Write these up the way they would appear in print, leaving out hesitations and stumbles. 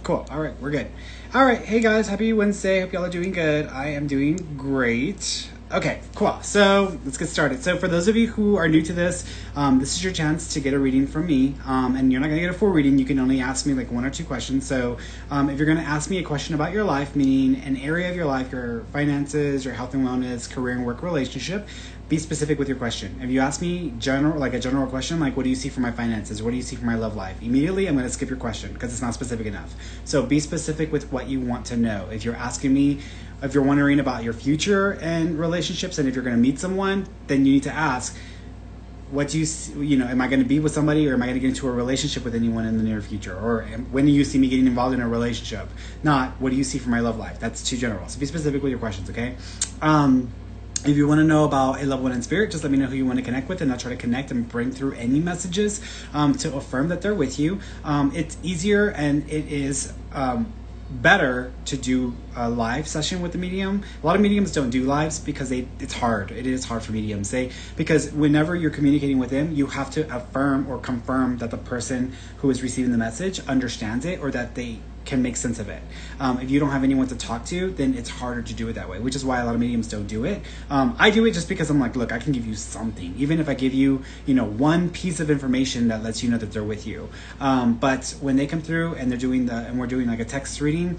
Cool. All right, we're good. All right, hey guys, happy Wednesday. Hope y'all are doing good. I am doing great. Okay, cool. So let's get started. So for those of you who are new to this is your chance to get a reading from me. And you're not going to get a full reading. You can only ask me like 1 or 2 questions. So if you're going to ask me a question about your life, meaning an area of your life, your finances, your health and wellness, career and work relationship, be specific with your question. If you ask me a general question, like what do you see for my finances? What do you see for my love life? Immediately, I'm going to skip your question because it's not specific enough. So be specific with what you want to know. If you're asking me, if you're wondering about your future and relationships, and if you're going to meet someone, then you need to ask, what do am I going to be with somebody, or am I going to get into a relationship with anyone in the near future? Or when do you see me getting involved in a relationship? Not, what do you see for my love life? That's too general. So be specific with your questions, okay? If you want to know about a loved one in spirit, just let me know who you want to connect with, and I'll try to connect and bring through any messages to affirm that they're with you. It's easier and it is better to do a live session with the medium. A lot of mediums don't do lives because it's hard. It is hard for mediums. Because whenever you're communicating with them, you have to affirm or confirm that the person who is receiving the message understands it, or that they can make sense of it. If you don't have anyone to talk to, then it's harder to do it that way, which is why a lot of mediums don't do it. I do it just because I'm like, look, I can give you something. Even if I give you, one piece of information that lets you know that they're with you. But when they come through and we're doing like a text reading,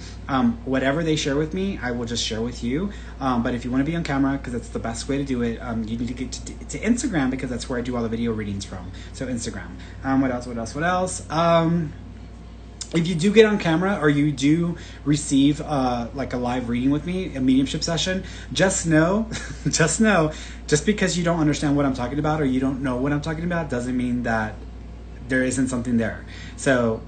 whatever they share with me, I will just share with you. But if you want to be on camera, because that's the best way to do it, you need to get to Instagram, because that's where I do all the video readings from. So Instagram. What else? If you do get on camera, or you do receive like a live reading with me, a mediumship session, just know, just because you don't understand what I'm talking about, or you don't know what I'm talking about, doesn't mean that there isn't something there. So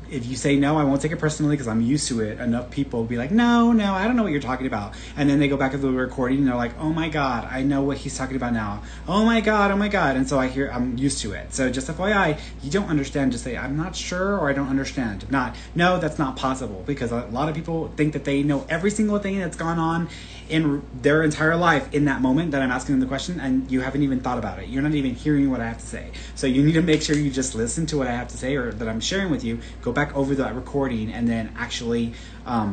if you say no, I won't take it personally, because I'm used to it. Enough people will be like, no, I don't know what you're talking about. And then they go back to the recording and they're like, oh my God, I know what he's talking about now. Oh my God. And so I'm used to it. So just FYI, you don't understand, just say, I'm not sure, or I don't understand. No, that's not possible, because a lot of people think that they know every single thing that's gone on in their entire life in that moment that I'm asking them the question, and you haven't even thought about it. You're not even hearing what I have to say. So you need to make sure you just listen to what I have to say, or that I'm sharing with you, go back over that recording, and then actually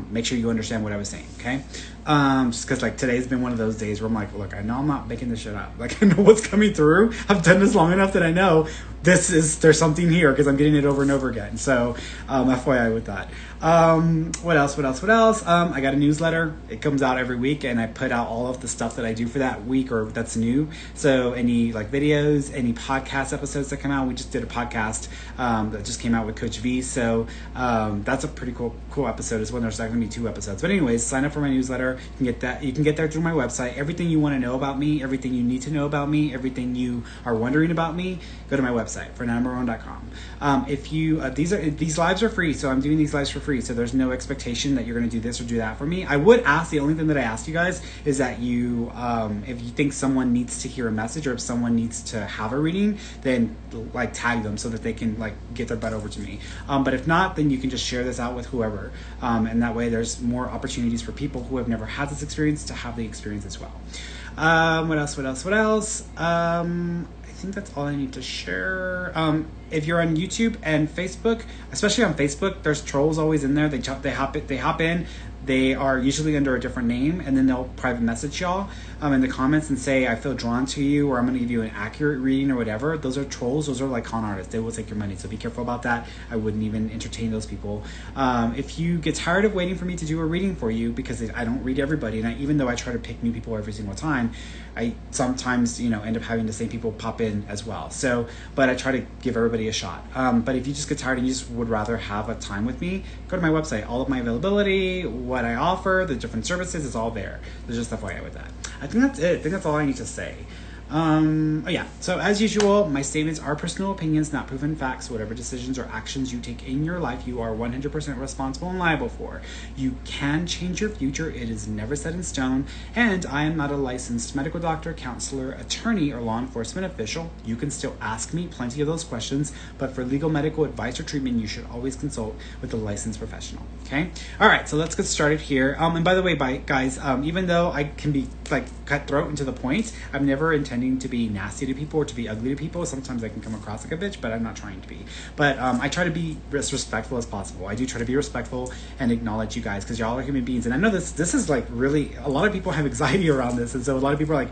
make sure you understand what I was saying, okay? Just because like today's been one of those days where I'm like, look, I know I'm not making this shit up. Like, I know what's coming through. I've done this long enough that I know there's something here, because I'm getting it over and over again. So FYI with that. What else? I got a newsletter. It comes out every week, and I put out all of the stuff that I do for that week, or that's new. So any like videos, any podcast episodes that come out. We just did a podcast that just came out with Coach V. So that's a pretty cool episode as well. There's not going to be 2 episodes. But anyways, sign up for my newsletter. You can get that. You can get there through my website. Everything you want to know about me, everything you need to know about me, everything you are wondering about me, go to my website, fernandmarone.com. If you these lives are free, so I'm doing these lives for free. So there's no expectation that you're going to do this or do that for me. I would ask, the only thing that I ask you guys is that you, if you think someone needs to hear a message, or if someone needs to have a reading, then like tag them so that they can like get their butt over to me. But if not, then you can just share this out with whoever, and that way there's more opportunities for people who have never had this experience to have the experience as well. What else? I think that's all I need to share. If you're on YouTube and Facebook, especially on Facebook, there's trolls always in there. They hop in. They are usually under a different name, and then they'll private message y'all in the comments and say, I feel drawn to you, or I'm going to give you an accurate reading, or whatever. Those are trolls. Those are like con artists. They will take your money. So be careful about that. I wouldn't even entertain those people. If you get tired of waiting for me to do a reading for you, because I don't read everybody, and even though I try to pick new people every single time, I sometimes end up having the same people pop in as well. So, but I try to give everybody a shot. But if you just get tired and you just would rather have a time with me, go to my website. All of my availability, what I offer, the different services, is all there. There's just FYI with that. I think that's it. I think that's all I need to say. So as usual, my statements are personal opinions, not proven facts. Whatever decisions or actions you take in your life, you are 100% responsible and liable for. You can change your future. It is never set in stone. And I am not a licensed medical doctor, counselor, attorney, or law enforcement official. You can still ask me plenty of those questions, but for legal medical advice or treatment, you should always consult with a licensed professional. Okay? All right, so let's get started here. And by the way, guys, even though I can be like cutthroat and to the point, I'm never intending pretending to be nasty to people or to be ugly to people. Sometimes I can come across like a bitch, but I'm not trying to be. But I try to be as respectful as possible. I do try to be respectful and acknowledge you guys, because y'all are human beings. And I know this is like really, a lot of people have anxiety around this, and so a lot of people are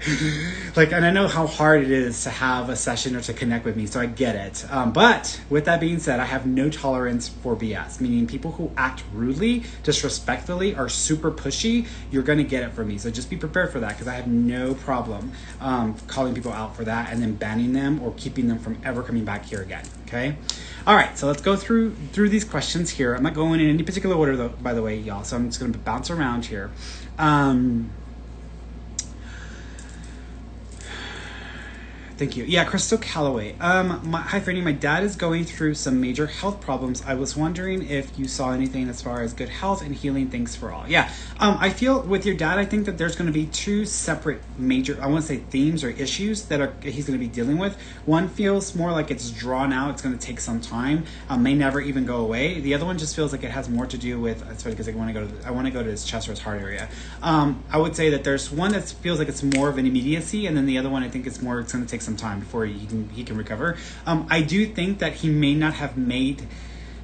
like, and I know how hard it is to have a session or to connect with me, so I get it. But with that being said, I have no tolerance for BS, meaning people who act rudely, disrespectfully, are super pushy. You're going to get it from me. So just be prepared for that, because I have no problem calling people out for that and then banning them or keeping them from ever coming back here again. Okay. All right. So let's go through these questions here. I'm not going in any particular order, though, by the way, y'all. So I'm just going to bounce around here. Thank you. Yeah, Crystal Calloway. Hi, Ferny. My dad is going through some major health problems. I was wondering if you saw anything as far as good health and healing things for all. Yeah, I feel with your dad, I think that there's going to be two separate major, I want to say themes or issues that he's going to be dealing with. One feels more like it's drawn out. It's going to take some time. May never even go away. The other one just feels like it has more to do with, it's funny because I want to go to his chest or his heart area. I would say that there's one that feels like it's more of an immediacy, and then the other one I think it's going to take some time before he can recover. I do think that he may not have made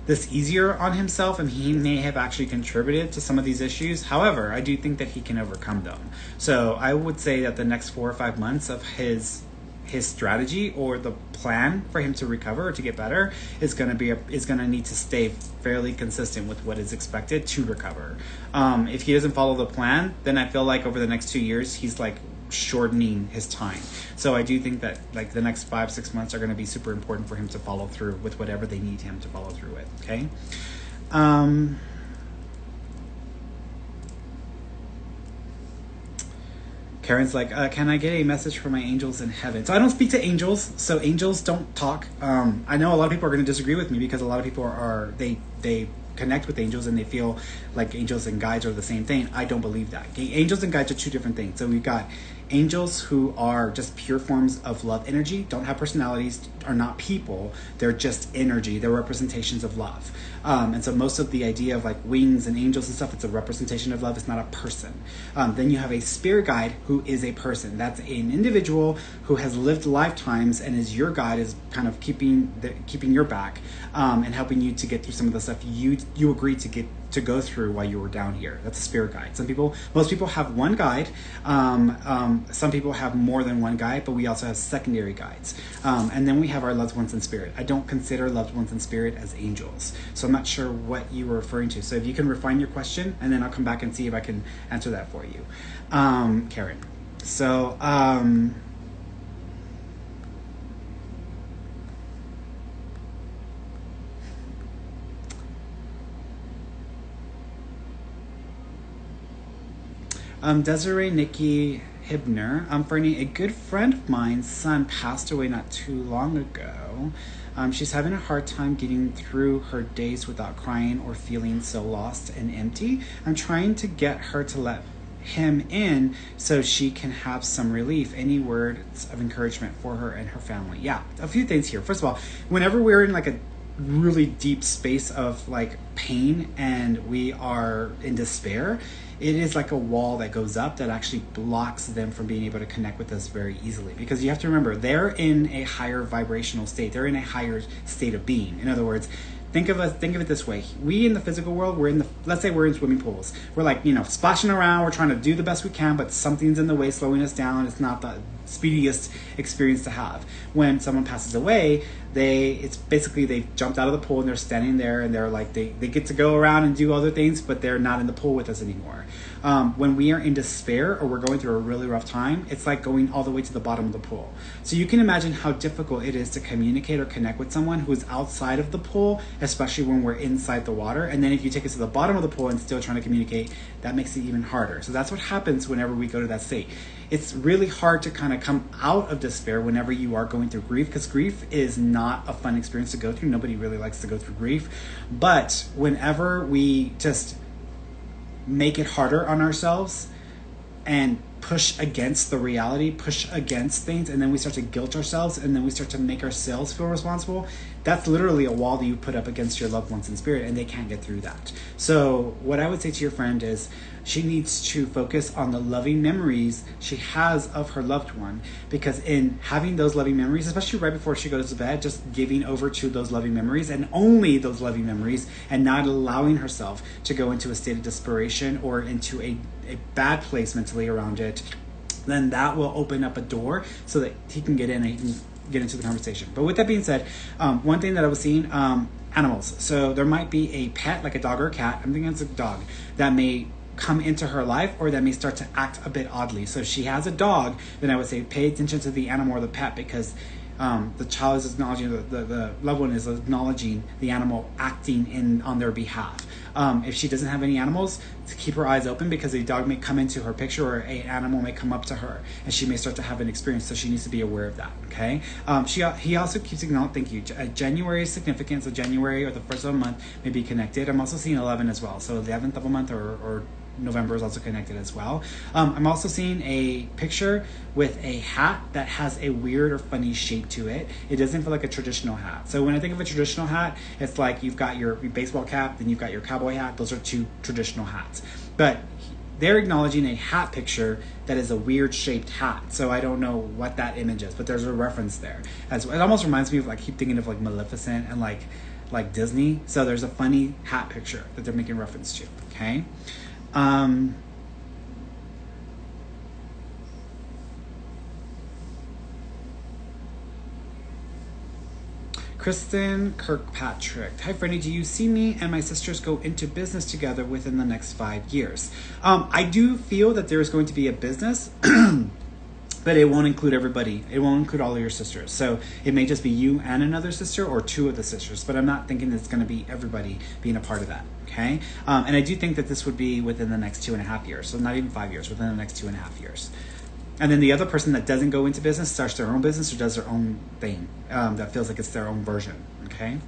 this easier on himself, and he may have actually contributed to some of these issues. However, I do think that he can overcome them. So I would say that the next 4 or 5 months of his strategy or the plan for him to recover or to get better is going to need to stay fairly consistent with what is expected to recover. If he doesn't follow the plan, then I feel like over the next 2 years he's like shortening his time. So I do think that like the next 5-6 months are going to be super important for him to follow through with whatever they need him to follow through with. Okay. Karen's like, can I get a message from my angels in heaven? So I don't speak to angels, so angels don't talk. I know a lot of people are going to disagree with me, because a lot of people they connect with angels and they feel like angels and guides are the same thing. I don't believe that. Okay? Angels and guides are two different things. So we've got angels who are just pure forms of love energy, don't have personalities, are not people. They're just energy. They're representations of love. And so most of the idea of like wings and angels and stuff, it's a representation of love. It's not a person. Then you have a spirit guide who is a person. That's an individual who has lived lifetimes and is your guide, is kind of keeping your back and helping you to get through some of the stuff you agreed to go through while you were down here. That's a spirit guide. Most people have one guide. Some people have more than one guide, but we also have secondary guides. And then we have our loved ones in spirit. I don't consider loved ones in spirit as angels. So I'm not sure what you were referring to. So if you can refine your question, and then I'll come back and see if I can answer that for you. Karen. So, Desiree Nikki Hibner. Ferny, a good friend of mine's son passed away not too long ago. She's having a hard time getting through her days without crying or feeling so lost and empty. I'm trying to get her to let him in so she can have some relief. Any words of encouragement for her and her family? Yeah, a few things here. First of all, whenever we're in like a really deep space of like pain and we are in despair, it is like a wall that goes up that actually blocks them from being able to connect with us very easily. Because you have to remember, they're in a higher vibrational state. They're in a higher state of being. In other words, think of it this way. We in the physical world, let's say we're in swimming pools. We're like, splashing around. We're trying to do the best we can, but something's in the way slowing us down. It's not the speediest experience to have. When someone passes away, it's basically they've jumped out of the pool and they're standing there and they're like, they get to go around and do other things, but they're not in the pool with us anymore. When we are in despair or we're going through a really rough time, it's like going all the way to the bottom of the pool. So you can imagine how difficult it is to communicate or connect with someone who is outside of the pool, especially when we're inside the water. And then if you take us to the bottom of the pool and still trying to communicate, that makes it even harder. So that's what happens whenever we go to that state. It's really hard to kind of come out of despair whenever you are going through grief, because grief is not a fun experience to go through. Nobody really likes to go through grief. But whenever we just make it harder on ourselves and push against the reality, push against things, and then we start to guilt ourselves, and then we start to make ourselves feel responsible, that's literally a wall that you put up against your loved ones in spirit, and they can't get through that. So what I would say to your friend is, she needs to focus on the loving memories she has of her loved one, because in having those loving memories, especially right before she goes to bed, just giving over to those loving memories and only those loving memories, and not allowing herself to go into a state of desperation or into a bad place mentally around it, then that will open up a door so that he can get in and he can get into the conversation. But with that being said, one thing that I was seeing, animals. So there might be a pet, like a dog or a cat, I'm thinking it's a dog, that may come into her life or that may start to act a bit oddly. So if she has a dog, then I would say pay attention to the animal or the pet, because the child is acknowledging, the loved one is acknowledging the animal acting on their behalf. If she doesn't have any animals, to keep her eyes open, because a dog may come into her picture or an animal may come up to her and she may start to have an experience, so she needs to be aware of that. Okay. He also keeps acknowledging, thank you, January is significant, so January or the first of a month may be connected. I'm also seeing 11 as well, so the 11th of a month or November is also connected as well. I'm also seeing a picture with a hat that has a weird or funny shape to it. It doesn't feel like a traditional hat. So when I think of a traditional hat, it's like you've got your baseball cap, then you've got your cowboy hat. Those are two traditional hats. But they're acknowledging a hat picture that is a weird shaped hat. So I don't know what that image is, but there's a reference there. It almost reminds me of, like, I keep thinking of like Maleficent and like Disney. So there's a funny hat picture that they're making reference to. Okay. Kristen Kirkpatrick. Hi, Ferny. Do you see me and my sisters go into business together within the next 5 years? I do feel that there is going to be a business, but it won't include everybody. It won't include all of your sisters. So it may just be you and another sister or two of the sisters, but I'm not thinking it's going to be everybody being a part of that. Okay. And I do think that this would be within the next 2.5 years. So not even 5 years, within the next 2.5 years. And then the other person that doesn't go into business starts their own business or does their own thing that feels like it's their own version. Okay.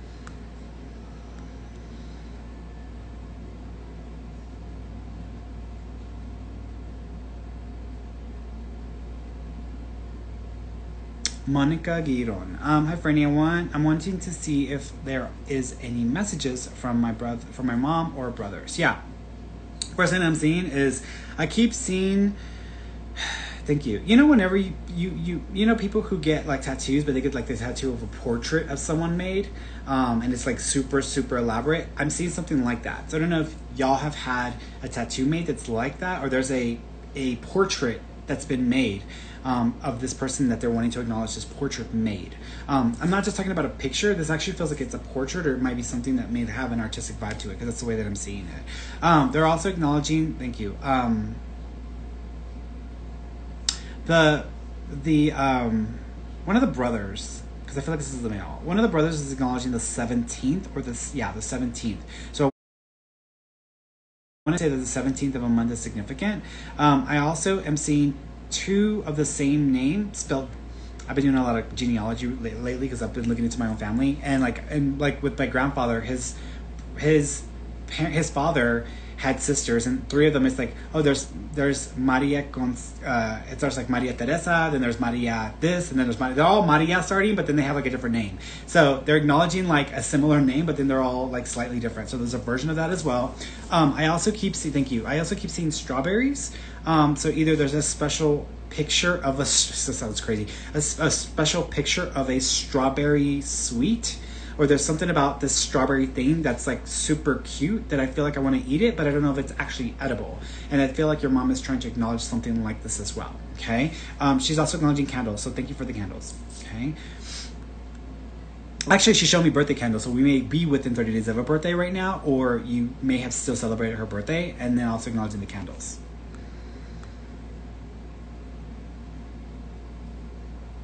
Monica Giron. Hi, Ferny. I'm wanting to see if there is any messages from my mom or brothers. Yeah. First thing I'm seeing is I keep seeing. Thank you. You know, whenever you know people who get like tattoos, but they get like the tattoo of a portrait of someone made, and it's like super, super elaborate. I'm seeing something like that. So I don't know if y'all have had a tattoo made that's like that, or there's a portrait that's been made of this person that they're wanting to acknowledge this portrait made. I'm not just talking about a picture. This actually feels like it's a portrait, or it might be something that may have an artistic vibe to it, because that's the way that I'm seeing it. They're also acknowledging, thank you, the one of the brothers, because I feel like this is the male. One of the brothers is acknowledging the 17th, or the 17th. So I want to say that the 17th of a month is significant. I also am seeing two of the same name spelled. I've been doing a lot of genealogy lately because I've been looking into my own family, and like with my grandfather, his father had sisters, and three of them is like, oh, there's Maria there's like Maria Teresa, then there's Maria this, and then there's Maria, they're all Maria starting, but then they have like a different name. So they're acknowledging like a similar name, but then they're all like slightly different. So there's a version of that as well. I also keep seeing strawberries. So either there's a special picture of this sounds crazy, a special picture of a strawberry sweet, or there's something about this strawberry thing that's like super cute that I feel like I want to eat it, but I don't know if it's actually edible. And I feel like your mom is trying to acknowledge something like this as well. Okay. She's also acknowledging candles. So thank you for the candles. Okay. Actually, she showed me birthday candles. So we may be within 30 days of a birthday right now, or you may have still celebrated her birthday, and then also acknowledging the candles.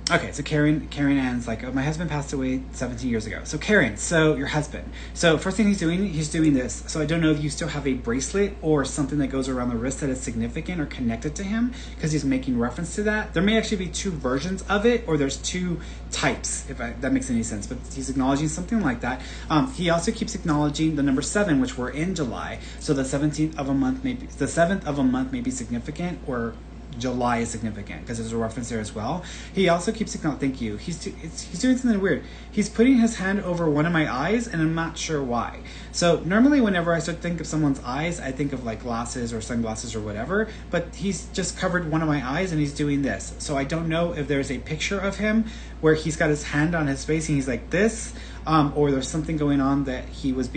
Okay, so Karen Ann's like, oh, my husband passed away 17 years ago. So Karen, so your husband. So first thing he's doing this. So I don't know if you still have a bracelet or something that goes around the wrist that is significant or connected to him, because he's making reference to that. There may actually be two versions of it, or there's two types, if that makes any sense. But he's acknowledging something like that. He also keeps acknowledging the number 7, which we're in July. So the 7th of a month may be significant, or July is significant because there's a reference there as well. He also keeps thank you. He's doing something weird. He's putting his hand over one of my eyes, and I'm not sure why. So normally whenever I start to think of someone's eyes, I think of like glasses or sunglasses or whatever, but he's just covered one of my eyes and he's doing this. So I don't know if there's a picture of him where he's got his hand on his face and he's like this, or there's something going on that he was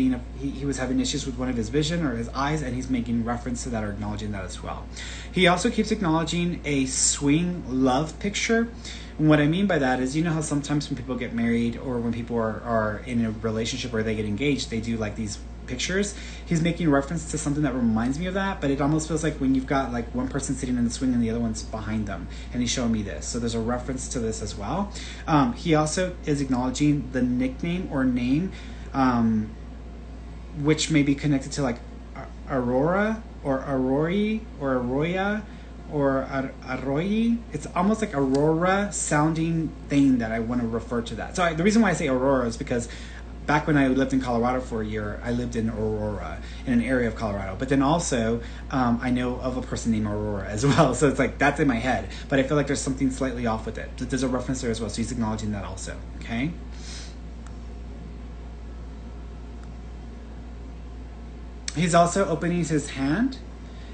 having issues with one of his vision or his eyes, and he's making reference to that or acknowledging that as well. He also keeps acknowledging a swing love picture. And what I mean by that is, you know how sometimes when people get married or when people are in a relationship or they get engaged, they do like these pictures. He's making reference to something that reminds me of that, but it almost feels like when you've got like one person sitting in the swing and the other one's behind them, and he's showing me this. So there's a reference to this as well. He also is acknowledging the nickname or name, which may be connected to like Aurora or Arroyi or Arroya or Arroyi. It's almost like Aurora sounding thing that I want to refer to that. So the reason why I say Aurora is because back when I lived in Colorado for a year, I lived in Aurora, in an area of Colorado. But then also, I know of a person named Aurora as well. So it's like, that's in my head. But I feel like there's something slightly off with it. There's a reference there as well. So he's acknowledging that also. Okay? He's also opening his hand,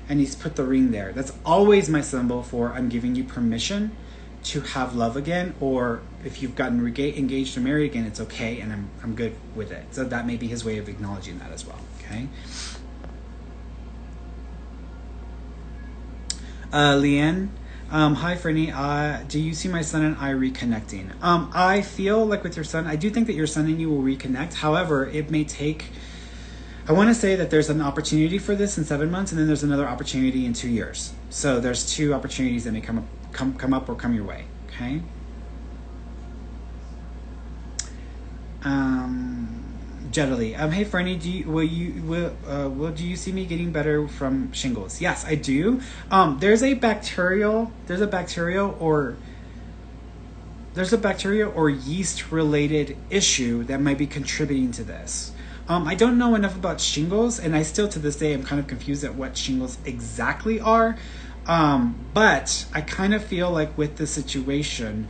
and he's put the ring there. That's always my symbol for I'm giving you permission to have love again, or if you've gotten engaged or married again, it's okay, and I'm good with it. So that may be his way of acknowledging that as well. Okay. Leanne, hi Ferny. Do you see my son and I reconnecting? I feel like with your son, I do think that your son and you will reconnect. However, it may take. I want to say that there's an opportunity for this in 7 months, and then there's another opportunity in 2 years. So there's 2 opportunities that may come up or come your way. Okay. Jettily. Hey Ferny, do you see me getting better from shingles? Yes, I do. There's a bacterial or yeast related issue that might be contributing to this. I don't know enough about shingles, and I still to this day am kind of confused at what shingles exactly are. But I kind of feel like with the situation,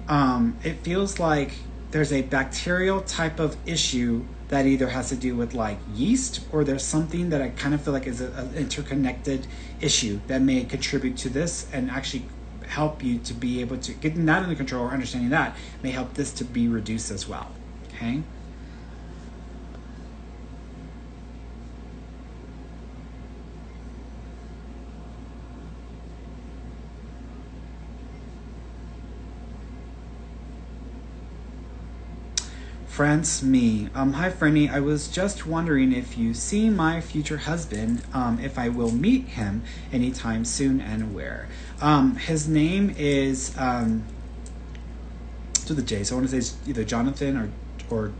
it feels like there's a bacterial type of issue that either has to do with like yeast, or there's something that I kind of feel like is an interconnected issue that may contribute to this and actually help you to be able to getting that under control, or understanding that may help this to be reduced as well. Okay. France, me. Hi, Ferny. I was just wondering if you see my future husband, if I will meet him anytime soon and where. His name is, to the J, so I want to say it's either Jonathan or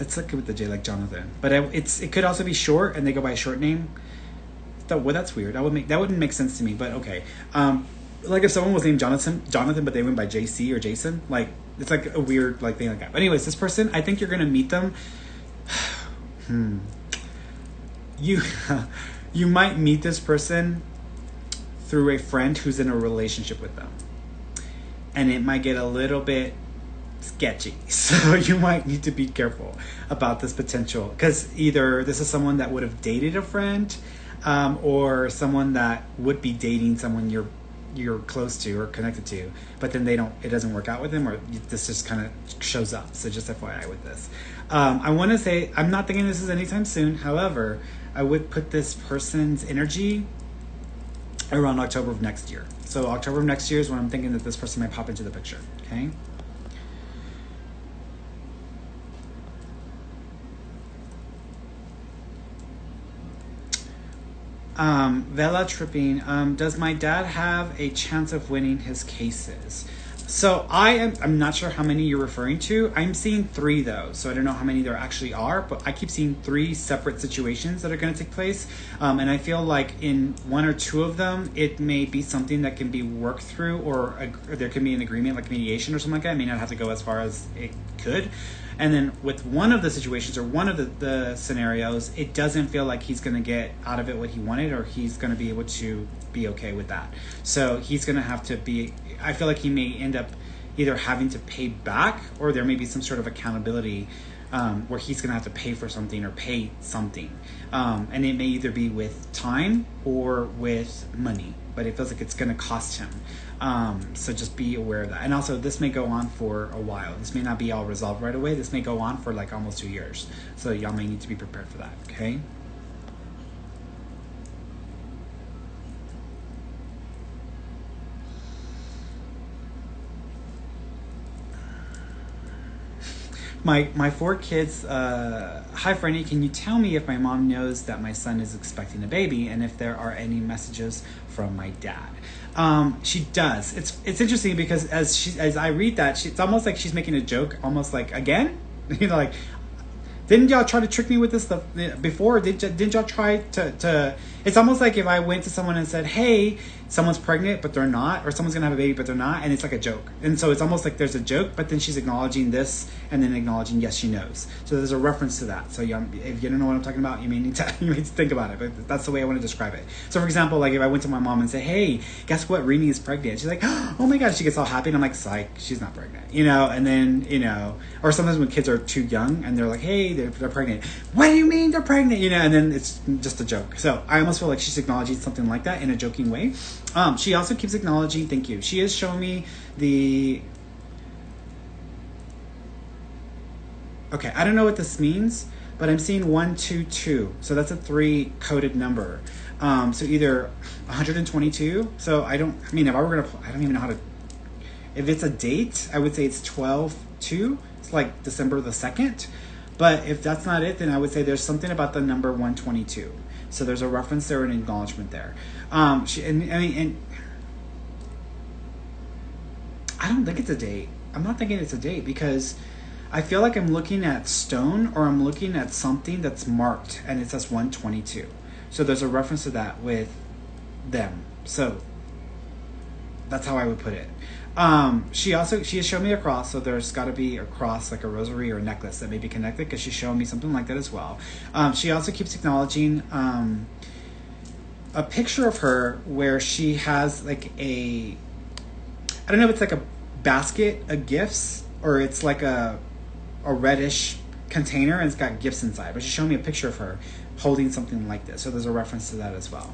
it's like with the J, like Jonathan. But it could also be short, and they go by a short name. Well, that's weird. That wouldn't make sense to me, but okay. Like if someone was named Jonathan, but they went by JC or Jason, like it's like a weird like thing like that. But anyways, this person, I think you're gonna meet them. You might meet this person through a friend who's in a relationship with them, and it might get a little bit sketchy. So you might need to be careful about this potential, because either this is someone that would have dated a friend, or someone that would be dating someone you're close to or connected to, but then it doesn't work out with them, or this just kind of shows up. So just FYI with this. I want to say, I'm not thinking this is anytime soon. However, I would put this person's energy around October of next year. So October of next year is when I'm thinking that this person might pop into the picture. Okay. Vela Tripping, does my dad have a chance of winning his cases? So I'm not sure how many you're referring to. I'm seeing 3 though, so I don't know how many there actually are, but I keep seeing 3 separate situations that are going to take place, and I feel like in 1 or 2 of them, it may be something that can be worked through, or there can be an agreement like mediation or something like that. It may not have to go as far as it could. And then with one of the situations or one of the scenarios, it doesn't feel like he's going to get out of it what he wanted, or he's going to be able to be okay with that. So he's going to have to be, I feel like he may end up either having to pay back, or there may be some sort of accountability where he's going to have to pay for something or pay something. And it may either be with time or with money, but it feels like it's going to cost him. So just be aware of that. And also, this may go on for a while. This may not be all resolved right away. This may go on for like almost 2 years. So y'all may need to be prepared for that, okay? My 4 kids, hi Ferny, can you tell me if my mom knows that my son is expecting a baby, and if there are any messages from my dad? She does. It's interesting because as I read that, it's almost like she's making a joke, almost like, again? Like, didn't y'all try to trick me with this stuff before? Didn't y'all try to... It's almost like if I went to someone and said, hey, someone's pregnant, but they're not, or someone's going to have a baby, but they're not, and it's like a joke. And so it's almost like there's a joke, but then she's acknowledging this, and then acknowledging, yes, she knows. So there's a reference to that. So if you don't know what I'm talking about, you may need to think about it, but that's the way I want to describe it. So for example, like if I went to my mom and say, hey, guess what, Rini is pregnant. She's like, oh my God, she gets all happy, and I'm like, psych, she's not pregnant, and then, or sometimes when kids are too young, and they're like, hey, they're pregnant. What do you mean they're pregnant? And then it's just a joke. So I almost feel like she's acknowledging something like that in a joking way. She also keeps acknowledging, thank you. She is showing me okay, I don't know what this means, but I'm seeing 122. So that's a 3 coded number. So either 122. So I don't even know how to, if it's a date, I would say it's 12/2. It's like December the 2nd. But if that's not it, then I would say there's something about the number 122. So there's a reference there, an acknowledgement there. And I don't think it's a date. I'm not thinking it's a date because I feel like I'm looking at stone, or I'm looking at something that's marked and it says 122. So there's a reference to that with them. So that's how I would put it. She has shown me a cross, so there's got to be a cross, like a rosary or a necklace that may be connected, because she's showing me something like that as well. She also keeps acknowledging a picture of her where she has like I don't know if it's like a basket of gifts, or it's like a reddish container and it's got gifts inside, but she's showing me a picture of her holding something like this. So there's a reference to that as well.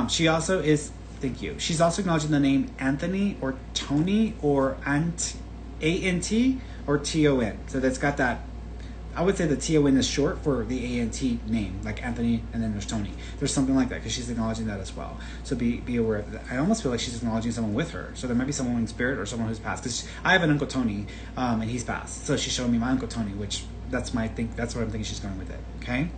She also is... Thank you. She's also acknowledging the name Anthony or Tony or A-N-T or T-O-N. So that's got that, I would say the T-O-N is short for the A-N-T name, like Anthony, and then there's Tony. There's something like that, because she's acknowledging that as well. So be aware of that. I almost feel like she's acknowledging someone with her. So there might be someone in spirit or someone who's passed. Because I have an Uncle Tony, and he's passed. So she's showing me my Uncle Tony, which that's what I'm thinking she's going with it. Okay?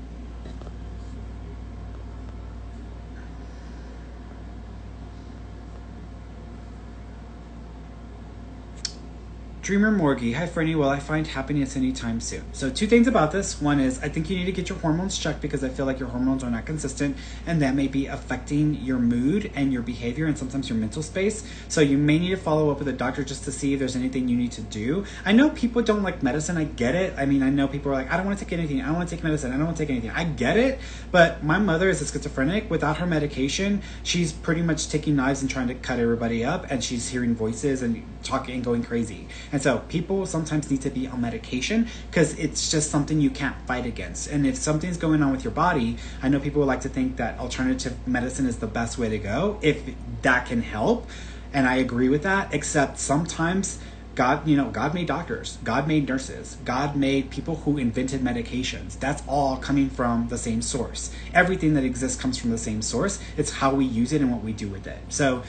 Dreamer Morgie, hi Ferny, will I find happiness anytime soon? So 2 things about this. One is, I think you need to get your hormones checked, because I feel like your hormones are not consistent, and that may be affecting your mood and your behavior and sometimes your mental space. So you may need to follow up with a doctor just to see if there's anything you need to do. I know people don't like medicine. I get it. I mean, I know people are like, I don't want to take anything. I don't want to take medicine. I don't want to take anything. I get it. But my mother is a schizophrenic. Without her medication, she's pretty much taking knives and trying to cut everybody up, and she's hearing voices and talking and going crazy. And so people sometimes need to be on medication, because it's just something you can't fight against. And if something's going on with your body, I know people would like to think that alternative medicine is the best way to go, if that can help. And I agree with that, except sometimes God made doctors, God made nurses, God made people who invented medications. That's all coming from the same source. Everything that exists comes from the same source. It's how we use it and what we do with it. So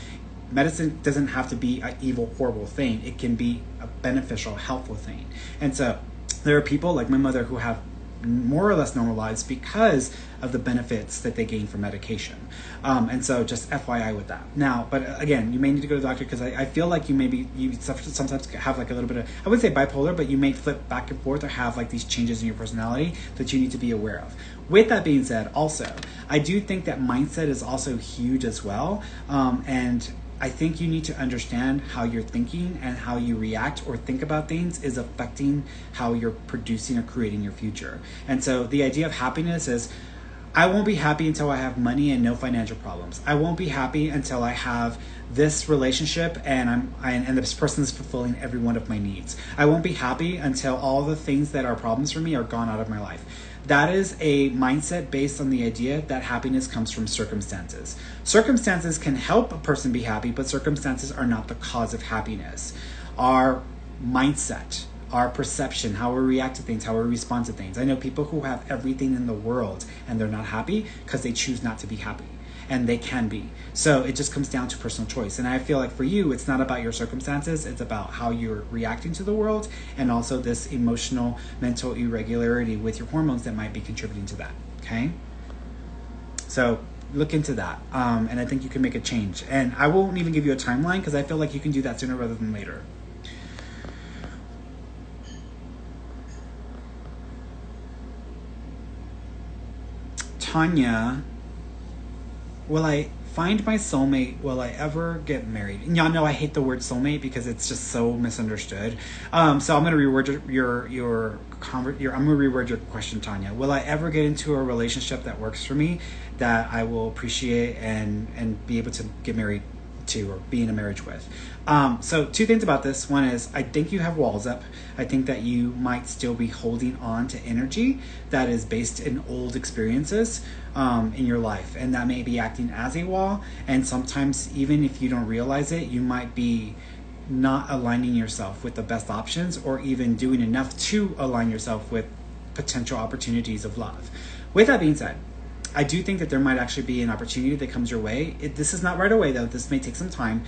medicine doesn't have to be an evil, horrible thing. It can be a beneficial, helpful thing. And so there are people like my mother who have more or less normalized because of the benefits that they gain from medication. And so just FYI with that. Now, but again, you may need to go to the doctor because I feel like you sometimes have like a little bit of, I wouldn't say bipolar, but you may flip back and forth or have like these changes in your personality that you need to be aware of. With that being said, also, I do think that mindset is also huge as well. And I think you need to understand how you're thinking and how you react or think about things is affecting how you're producing or creating your future. And so the idea of happiness is, I won't be happy until I have money and no financial problems. I won't be happy until I have this relationship and this person is fulfilling every one of my needs. I won't be happy until all the things that are problems for me are gone out of my life. That is a mindset based on the idea that happiness comes from circumstances. Circumstances can help a person be happy, but circumstances are not the cause of happiness. Our mindset, our perception, how we react to things, how we respond to things. I know people who have everything in the world and they're not happy because they choose not to be happy. And they can be. So it just comes down to personal choice. And I feel like for you, it's not about your circumstances. It's about how you're reacting to the world and also this emotional, mental irregularity with your hormones that might be contributing to that. Okay? So look into that. And I think you can make a change. And I won't even give you a timeline because I feel like you can do that sooner rather than later. Tanya, will I find my soulmate? Will I ever get married? And y'all know I hate the word soulmate because it's just so misunderstood. So I'm going to reword I'm going to reword your question, Tanya. Will I ever get into a relationship that works for me, that I will appreciate and be able to get married to or be in a marriage with? So two things about this. One is I think you have walls up. I think that you might still be holding on to energy that is based in old experiences in your life, and that may be acting as a wall. And sometimes even if you don't realize it, you might be not aligning yourself with the best options or even doing enough to align yourself with potential opportunities of love. With that being said, I do think that there might actually be an opportunity that comes your way. This is not right away, though. This may take some time.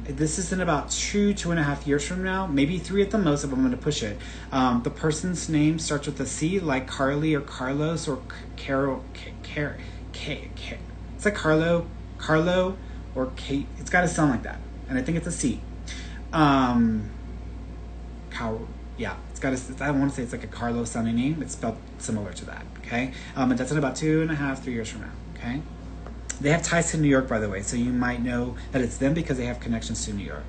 This is in about 2.5 years from now, maybe 3 at the most if I'm going to push it. The person's name starts with a C, like Carly or Carlos or Carol. It's like Carlo or Kate. It's got to sound like that. And I think it's a C. Yeah, it's got a, I want to say it's like a Carlos sounding name. It's spelled similar to that, okay? And that's in about 2.5, 3 years from now, okay? They have ties to New York, by the way, so you might know that it's them because they have connections to New York.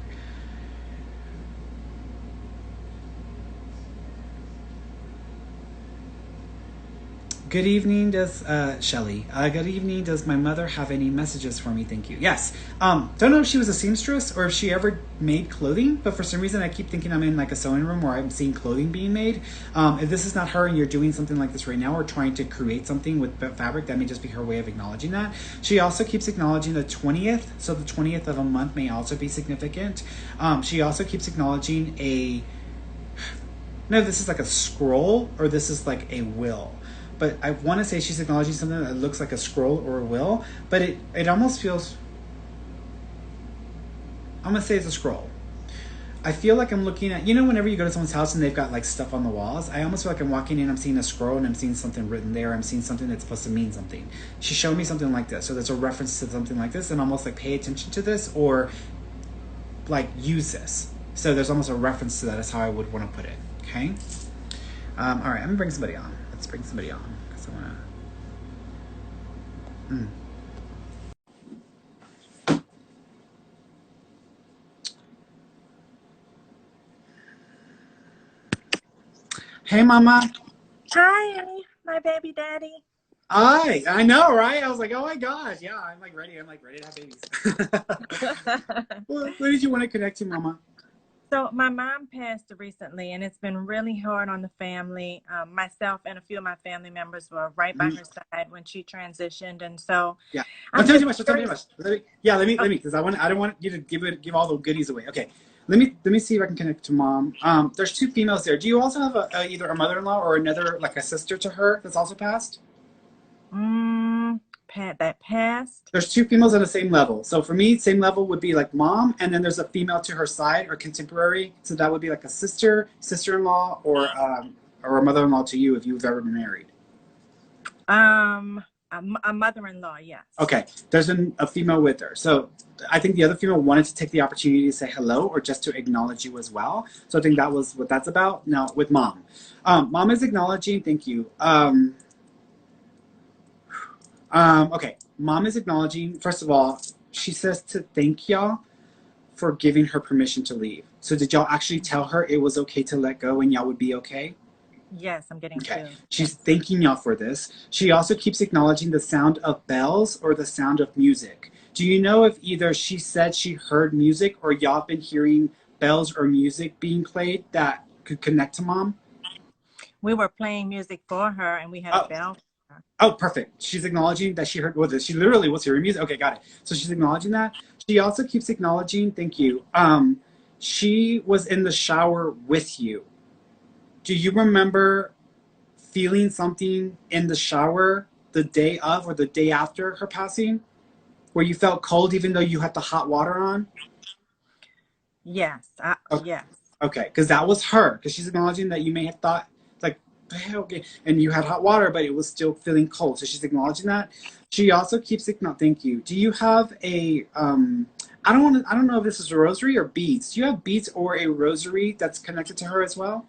Good evening, does Shelly. Good evening, does my mother have any messages for me? Thank you. Yes. Don't know if she was a seamstress or if she ever made clothing, but for some reason I keep thinking I'm in like a sewing room where I'm seeing clothing being made. If this is not her and you're doing something like this right now or trying to create something with fabric, that may just be her way of acknowledging that. She also keeps acknowledging the 20th, so the 20th of a month may also be significant. She also keeps acknowledging no, this is like a scroll or this is like a will. But I want to say she's acknowledging something that looks like a scroll or a will, but it almost feels, I'm going to say it's a scroll. I feel like I'm looking at, whenever you go to someone's house and they've got like stuff on the walls, I almost feel like I'm walking in, I'm seeing a scroll and I'm seeing something written there. I'm seeing something that's supposed to mean something. She showed me something like this. So there's a reference to something like this and almost like pay attention to this or like use this. So there's almost a reference to that. That's how I would want to put it. Okay. All right. I'm going to bring somebody on. Let's bring somebody on because I want to. Hey, Mama. Hi, my baby daddy. Hi. I know, right? I was like, oh my gosh. Yeah, I'm like ready. I'm like ready to have babies. Well, what did you want to connect to, Mama? So my mom passed recently, and it's been really hard on the family. Myself and a few of my family members were right by her side when she transitioned, and so Yeah. Don't I'm tell me just too much. Don't tell me too much. Let me, because I don't want you to give all the goodies away. Okay. Let me see if I can connect to Mom. There's 2 females there. Do you also have either a mother-in-law or another, like a sister to her that's also passed? That passed. There's 2 females on the same level. So for me, same level would be like Mom, and then there's a female to her side or contemporary. So that would be like a sister, sister-in-law, or or a mother-in-law to you if you've ever been married? A mother-in-law, yes. Okay, there's a female with her. So I think the other female wanted to take the opportunity to say hello or just to acknowledge you as well. So I think that was what that's about. Now with mom, mom is acknowledging. Thank you. Okay, mom is acknowledging. First of all, she says to thank y'all for giving her permission to leave. So did y'all actually tell her it was okay to let go and y'all would be okay? Yes, I'm getting Okay. chills. She's thanking y'all for this. She also keeps acknowledging the sound of bells or the sound of music. Do you know if either she said she heard music or y'all been hearing bells or music being played that could connect to mom? We were playing music for her, and we had a Oh, bell for her. oh, perfect. She's acknowledging that she heard what this. She literally was hearing music. Okay, got it. So she's acknowledging that. She also keeps acknowledging, thank you. She was in the shower with you. Do you remember feeling something in the shower the day of or the day after her passing where you felt cold even though you had the hot water on? Yes, Okay, yes. okay, because that was her. Because she's acknowledging that you may have thought like, okay, and you had hot water, but it was still feeling cold. So she's acknowledging that. She also keeps acknowledging. Thank you. Do you have a? I don't want to. I don't know if this is a rosary or beads. Do you have beads or a rosary that's connected to her as well?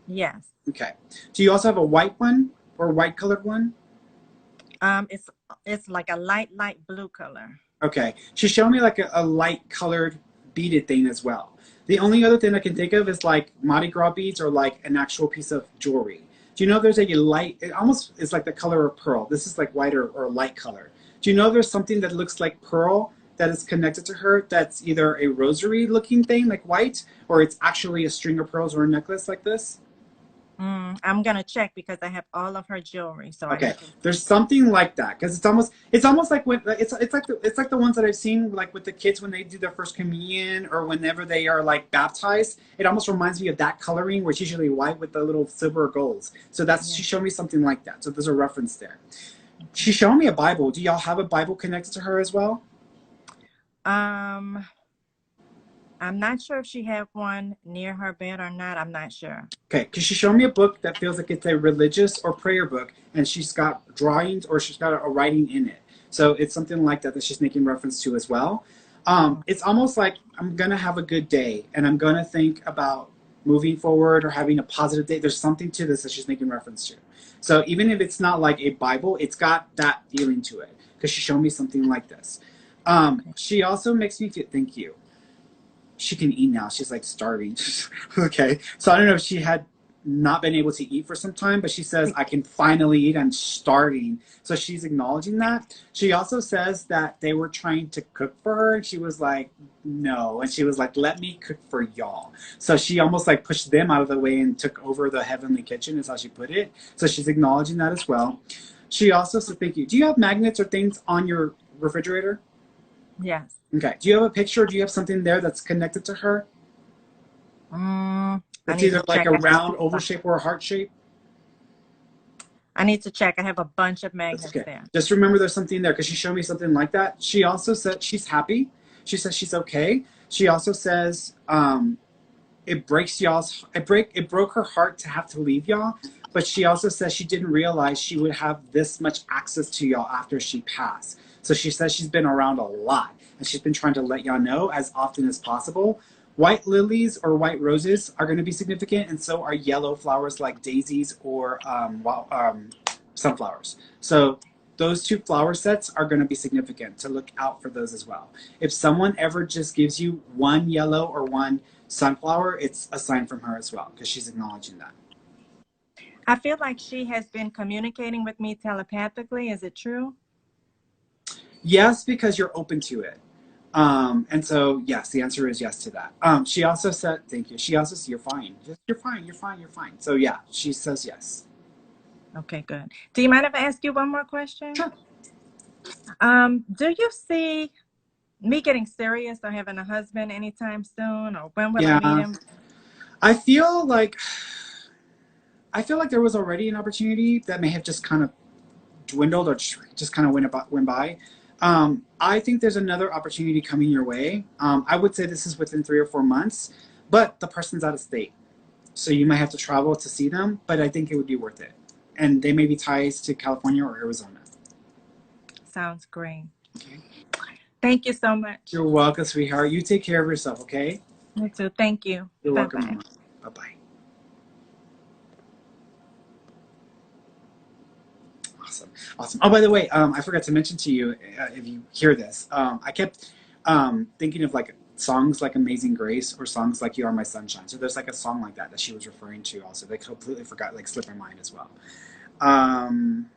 Yes. Okay. Do you also have a white one or a white colored one? It's like a light blue color. Okay. She's showing me like a light colored beaded thing as well. The only other thing I can think of is like Mardi Gras beads or like an actual piece of jewelry. Do you know there's a light, it almost is like the color of pearl. This is like white or light color. Do you know there's something that looks like pearl that is connected to her that's either a rosary looking thing like white or it's actually a string of pearls or a necklace like this? I'm gonna check because I have all of her jewelry, so I Okay, need to. there's something like that because it's almost like when it's like the ones that I've seen like with the kids when they do their first communion or whenever they are like baptized. It almost reminds me of that coloring, where it's usually white with the little silver or golds. So that's Yeah. she showed me something like that. So there's a reference there. She's showing me a Bible. Do y'all have a Bible connected to her as well? Um, I'm not sure if she had one near her bed or not. I'm not sure. Okay, because she showed me a book that feels like it's a religious or prayer book, and she's got drawings or she's got a writing in it. So it's something like that that she's making reference to as well. It's almost like I'm gonna have a good day, and I'm gonna think about moving forward or having a positive day. There's something to this that she's making reference to. So even if it's not like a Bible, it's got that feeling to it because she showed me something like this. Okay. She also makes me feel. Thank you. She can eat now. She's like starving. Okay. So I don't know if she had not been able to eat for some time, but she says, I can finally eat. I'm starving. So she's acknowledging that. She also says that they were trying to cook for her. And she was like, no. And she was like, let me cook for y'all. So she almost like pushed them out of the way and took over the heavenly kitchen, is how she put it. So she's acknowledging that as well. She also said, thank you. Do you have magnets or things on your refrigerator? Yes. Okay. Do you have a picture? Do you have something there that's connected to her? I That's need either to like check. a round oval shape or a heart shape. I need to check. I have a bunch of That's magnets okay. there. Just remember there's something there because she showed me something like that. She also said she's happy. She says she's okay. She also says it broke her heart to have to leave y'all, but she also says she didn't realize she would have this much access to y'all after she passed. So she says she's been around a lot and she's been trying to let y'all know as often as possible. White lilies or white roses are going to be significant, and so are yellow flowers like daisies or sunflowers. So those two flower sets are going to be significant to look out for those as well. If someone ever just gives you one yellow or one sunflower, it's a sign from her as well because she's acknowledging that. I feel like she has been communicating with me telepathically. Is it true? Yes, because you're open to it. And so, yes, the answer is yes to that. She also said, thank you. She also said, you're fine. You're fine. You're fine. You're fine. So, yeah, she says yes. Okay, good. Do you mind if I ask you one more question? Sure. Do you see me getting serious or having a husband anytime soon, or when will I meet Yeah. him? I feel like there was already an opportunity that may have just kind of dwindled or just kind of went by. I think there's another opportunity coming your way. I would say this is within 3 or 4 months, but the person's out of state. So you might have to travel to see them, but I think it would be worth it. And they may be ties to California or Arizona. Sounds great. Okay. Thank you so much. You're welcome, sweetheart. You take care of yourself, okay? You too. Thank you. You're welcome, Bye-bye. Mama. Bye-bye. Awesome. Awesome. Oh, by the way, I forgot to mention to you, if you hear this, I kept thinking of like songs like Amazing Grace or songs like You Are My Sunshine. So there's like a song like that that she was referring to also. They completely forgot, like slipped my mind as well. Um,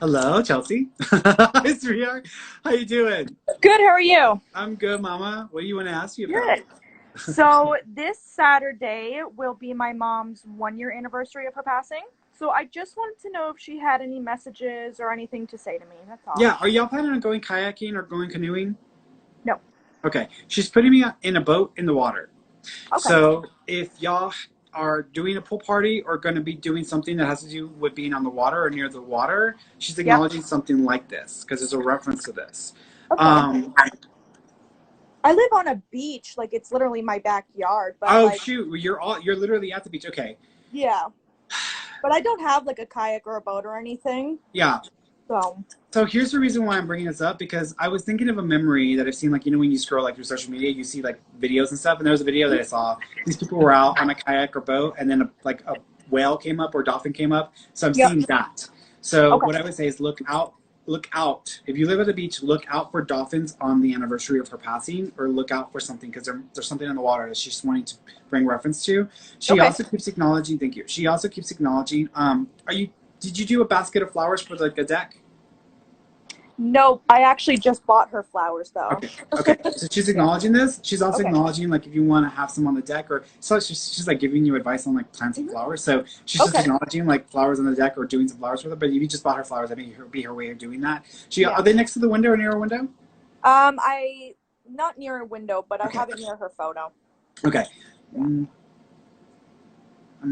Hello, Chelsea. Hi, sweetheart. How you doing? Good, how are you? I'm good, Mama. What do you want to ask me about? Good. So this Saturday will be my mom's 1 year anniversary of her passing. So I just wanted to know if she had any messages or anything to say to me. That's all. Yeah, are y'all planning on going kayaking or going canoeing? No. Okay, she's putting me in a boat in the water. Okay. So if y'all are doing a pool party or going to be doing something that has to do with being on the water or near the water, she's Yep. acknowledging something like this because there's a reference to this. Okay. I live on a beach, like it's literally my backyard. But oh like, shoot, you're literally at the beach. Okay. yeah. But I don't have like a kayak or a boat or anything. Yeah. So. So here's the reason why I'm bringing this up, because I was thinking of a memory that I've seen, like, you know, when you scroll like through social media, you see like videos and stuff, and there was a video that I saw. These people were out on a kayak or boat, and then a whale came up or dolphin came up. So I'm Yep. seeing that. So Okay. what I would say is look out. Look out. If you live at the beach, look out for dolphins on the anniversary of her passing, or look out for something because there's something in the water that she's wanting to bring reference to. She Okay. also keeps acknowledging. Thank you. She also keeps acknowledging. Did you do a basket of flowers for like a deck? Nope. I actually just bought her flowers though. Okay. Okay. So she's acknowledging this. She's also Okay. acknowledging like if you want to have some on the deck, or so she's like giving you advice on like planting flowers. So she's just Okay. acknowledging like flowers on the deck or doing some flowers with her. But if you just bought her flowers, I think it would be her way of doing that. Yeah. Are they next to the window or near a window? I not near a window, but Okay. I have it near her photo. Okay. I'm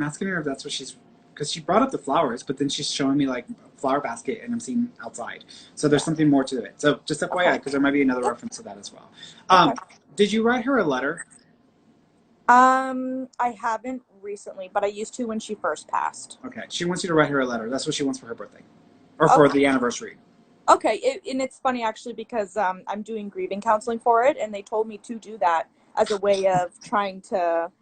asking her if that's what she's, because she brought up the flowers, but then she's showing me like a flower basket and I'm seeing outside. So there's something more to it. So just FYI, because there might be another reference to that as well. Okay. Did you write her a letter? I haven't recently, but I used to when she first passed. Okay. She wants you to write her a letter. That's what she wants for her birthday. Or for the anniversary. Okay. And it's funny actually because I'm doing grieving counseling for it, and they told me to do that as a way of trying to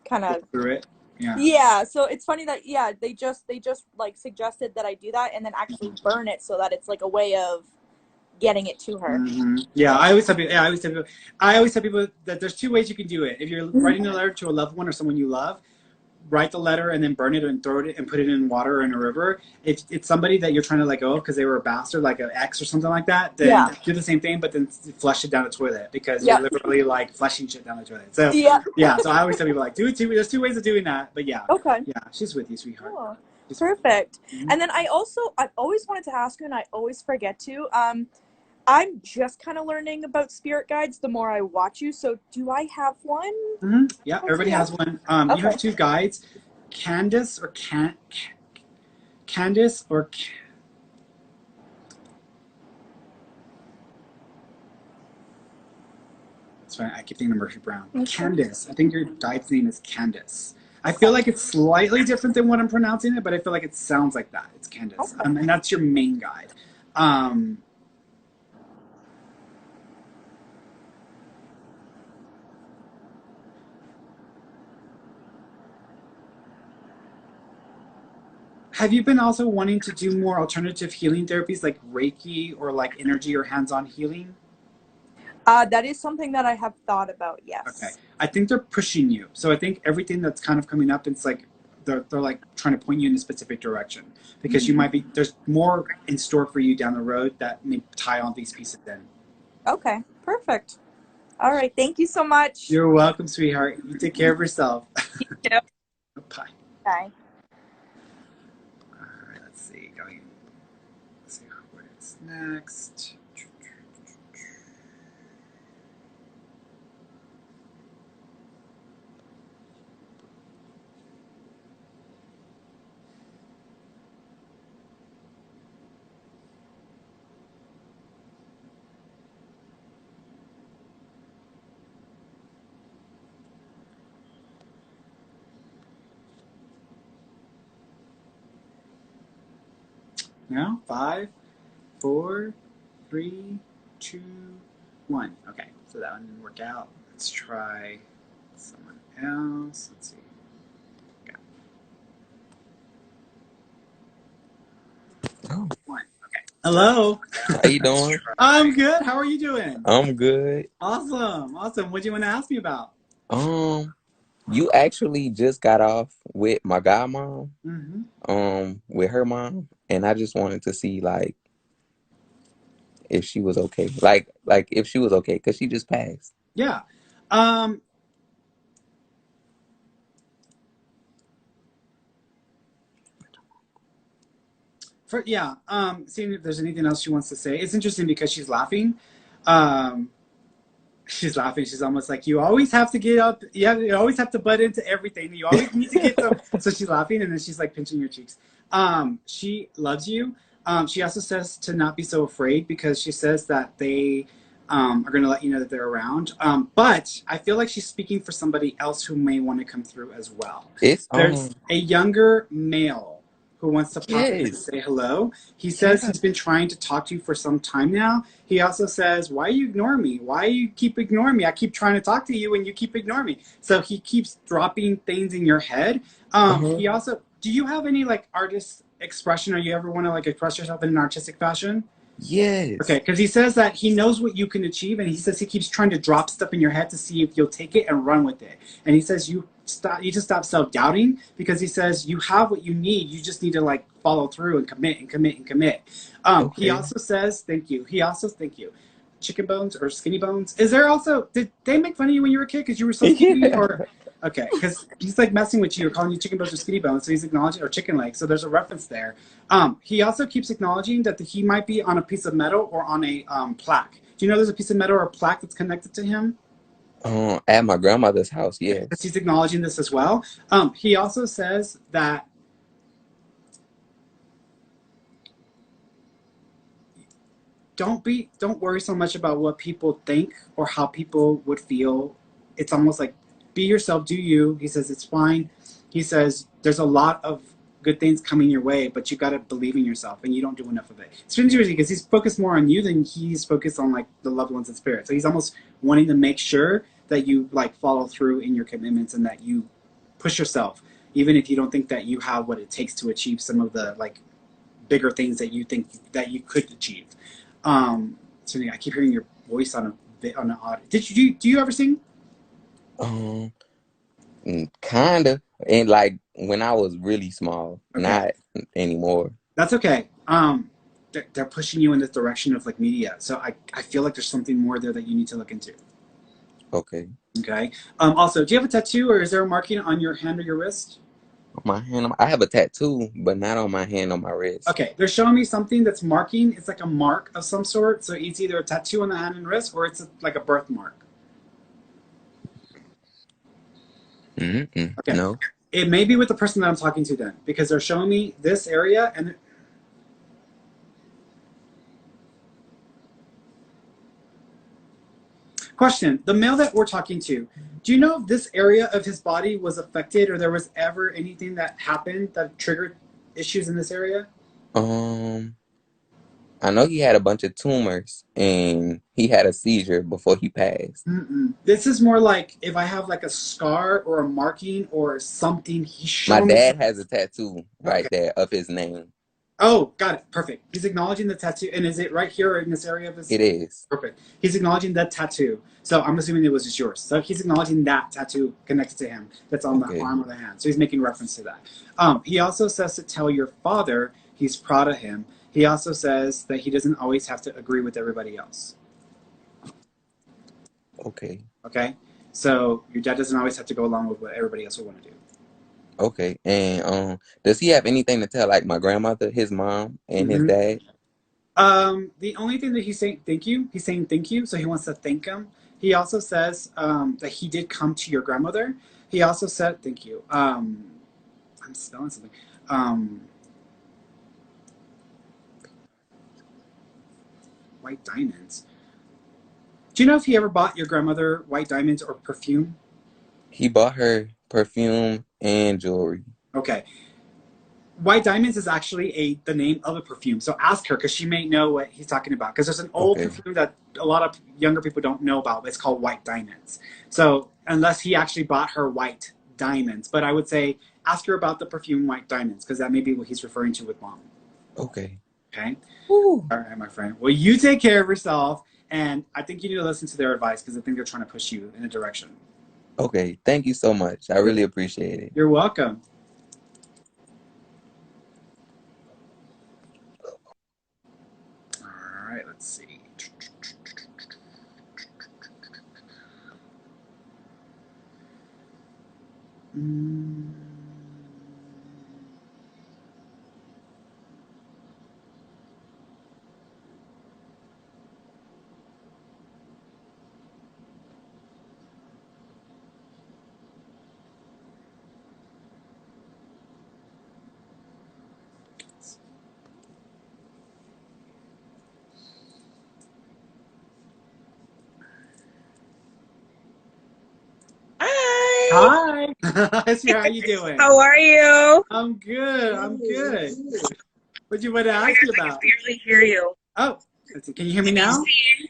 kind of through it. Yeah. Yeah, so it's funny that they just like suggested that I do that and then actually burn it so that it's like a way of getting it to her. Mm-hmm. Yeah, I always tell people that there's two ways you can do it. If you're writing a letter to a loved one or someone you love, write the letter and then burn it and throw it and put it in water or in a river. If it's somebody that you're trying to let go of because they were a bastard, like an ex or something like that, then do the same thing, but then flush it down the toilet because you're literally like flushing shit down the toilet. So so I always tell people like there's two ways of doing that, but yeah, she's with you, sweetheart. Cool. Perfect. And then I've always wanted to ask you, and I always forget to. I'm just kind of learning about spirit guides the more I watch you. So do I have one? Mm-hmm. Yeah, everybody has one. You have two guides, Candace or Candace or. Sorry, I keep thinking of Murphy Brown. Candace. I think your guide's name is Candace. I feel like it's slightly different than what I'm pronouncing it, but I feel like it sounds like that. It's Candace. And that's your main guide. Have you been also wanting to do more alternative healing therapies like Reiki or like energy or hands-on healing? That is something that I have thought about, yes. Okay. I think they're pushing you. So I think everything that's kind of coming up, it's like they're like trying to point you in a specific direction because you might be, there's more in store for you down the road that may tie all these pieces in. Okay, perfect. All right, thank you so much. You're welcome, sweetheart. You take care of yourself. You too. Bye. Bye. All right, let's see. Let's see what's next. No? 5, 4, 3, 2, 1. Okay, so that one didn't work out. Let's try someone else. Let's see. Okay. Oh, 1. Okay. Hello. how you doing? I'm good. How are you doing? I'm good. Awesome. Awesome. What do you want to ask me about? Um, you actually just got off with my godmom, Mm-hmm. with her mom, and I just wanted to see like if she was okay. Like if she was okay, because she just passed. Yeah. Um, seeing if there's anything else she wants to say. It's interesting because she's laughing. Um, she's laughing. She's almost like, you always have to get up. Yeah, you always have to butt into everything. You always need to get some. So she's laughing, and then she's like pinching your cheeks. She loves you. She also says to not be so afraid because she says that they are going to let you know that they're around. But I feel like she's speaking for somebody else who may want to come through as well. It's There's a younger male who wants to pop in and yes, say hello. He says yeah. he's been trying to talk to you for some time now. He also says, why you ignore me? Why you keep ignoring me? I keep trying to talk to you and you keep ignoring me. So he keeps dropping things in your head. Uh-huh. He also, do you have any like artist expression or you ever want to like express yourself in an artistic fashion? Okay, Yes. because he says that he knows what you can achieve, and he says he keeps trying to drop stuff in your head to see if you'll take it and run with it. And he says you just stop self doubting because he says you have what you need. You just need to like follow through and commit and commit and commit. He Okay. also says thank you. He also thank you. Chicken bones or skinny bones? Is there also did they make fun of you when you were a kid because you were so skinny Yeah. or? Okay, because he's like messing with you or calling you chicken bones or skinny bones, so he's acknowledging or chicken legs. So there's a reference there. He also keeps acknowledging that he might be on a piece of metal or on a plaque. Do you know there's a piece of metal or a plaque that's connected to him? At my grandmother's house, Because yes. he's acknowledging this as well. He also says that don't worry so much about what people think or how people would feel. It's almost like be yourself, do you. He says it's fine. He says there's a lot of good things coming your way, but you got to believe in yourself, and you don't do enough of it. It's interesting because he's focused more on you than he's focused on like the loved ones in spirit. So he's almost wanting to make sure that you like follow through in your commitments and that you push yourself, even if you don't think that you have what it takes to achieve some of the like bigger things that you think that you could achieve. So I keep hearing your voice on an audio. Did you do you ever sing? Um, Kinda. And like when I was really small, Okay, not anymore. that's okay. They're pushing you in this direction of like media, so I feel like there's something more there that you need to look into. Okay. Okay. Also, do you have a tattoo or is there a marking on your hand or your wrist? On my hand, I have a tattoo, but not on my hand, on my wrist. Okay, they're showing me something that's marking. It's like a mark of some sort. So it's either a tattoo on the hand and wrist or it's like a birthmark. Mm-mm. Okay. No. It may be with the person that I'm talking to then, because they're showing me this area and question, the male that we're talking to, do you know if this area of his body was affected or there was ever anything that happened that triggered issues in this area? Um, I know he had a bunch of tumors and he had a seizure before he passed. Mm-mm. This is more like if I have like a scar or a marking or something, he's My showing me. dad has a tattoo Okay. right there of his name. Oh, got it. Perfect. He's acknowledging the tattoo. And is it right here in this area of his? It is. Perfect. He's acknowledging that tattoo. So I'm assuming it was just yours. So he's acknowledging that tattoo connected to him that's on the Okay. arm or the hand. So he's making reference to that. He also says to tell your father he's proud of him. He also says that he doesn't always have to agree with everybody else. Okay. Okay? So your dad doesn't always have to go along with what everybody else would want to do. Okay. And does he have anything to tell like my grandmother, his mom, and his Mm-hmm. dad? The only thing that he's saying thank you, he's saying thank you, so he wants to thank him. He also says that he did come to your grandmother. He also said thank you. I'm spelling something. Um, white diamonds. Do you know if he ever bought your grandmother white diamonds or perfume? He bought her perfume and jewelry. Okay. White Diamonds is actually the name of a perfume. So ask her because she may know what he's talking about. Because there's an old Okay. perfume that a lot of younger people don't know about. It's called White Diamonds. So unless he actually bought her White Diamonds, but I would say ask her about the perfume White Diamonds because that may be what he's referring to with mom. Okay. Okay. Woo. All right, my friend. Well, you take care of yourself, and I think you need to listen to their advice because I think they're trying to push you in a direction. Okay. Thank you so much. I really appreciate it. You're welcome. All right, let's see. Mm. Hi. Hi. Sir, how you doing? How are you? I'm good. I'm good. What you want to Oh my ask gosh, me I can about? barely hear you. Oh, let's see. Can you hear me Let me now? see.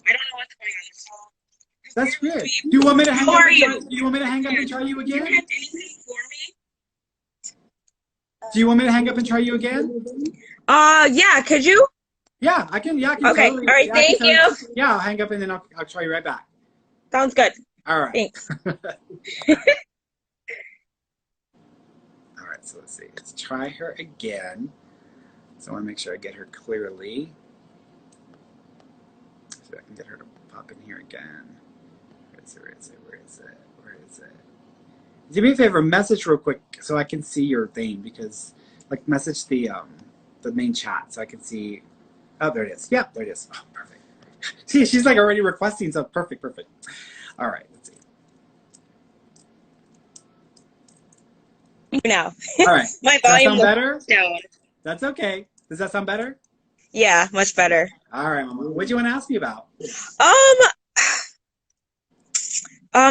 I don't know what's going on. So, That's weird. Do you want me to hang how up are and try? you? Do you want me to hang up and try you Do you again? have anything for Do you want me to hang up and try you again? me? Yeah, could you? Yeah, I can. Yeah, I can Okay. totally. All right. Yeah, I can Thank you. totally. Yeah, I'll hang up and then I'll try you right back. Sounds good. All right. Thanks. All right. So let's see. Let's try her again. So I want to make sure I get her clearly. So I can get her to pop in here again. Where is it? Where is it? Where is it? Where is it? Do me a favor, message real quick so I can see your thing because, like, message the main chat so I can see. Oh, there it is. Yep, there it is. Oh, perfect. See, she's like already requesting, so perfect, perfect. All right, let's see. Now, All right, my does that volume sound was better? down. That's okay. Does that sound better? Yeah, much better. All right, Mama. What do you want to ask me about?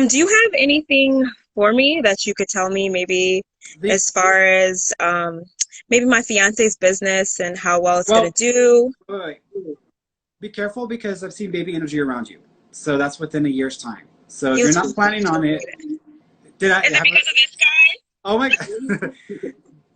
Do you have anything for me that you could tell me, maybe as far as maybe my fiance's business and how well it's gonna do? Wait. Be careful because I've seen baby energy around you. So that's within a year's time. So if you're not planning on it, did I? Is it because of this guy? Oh my God.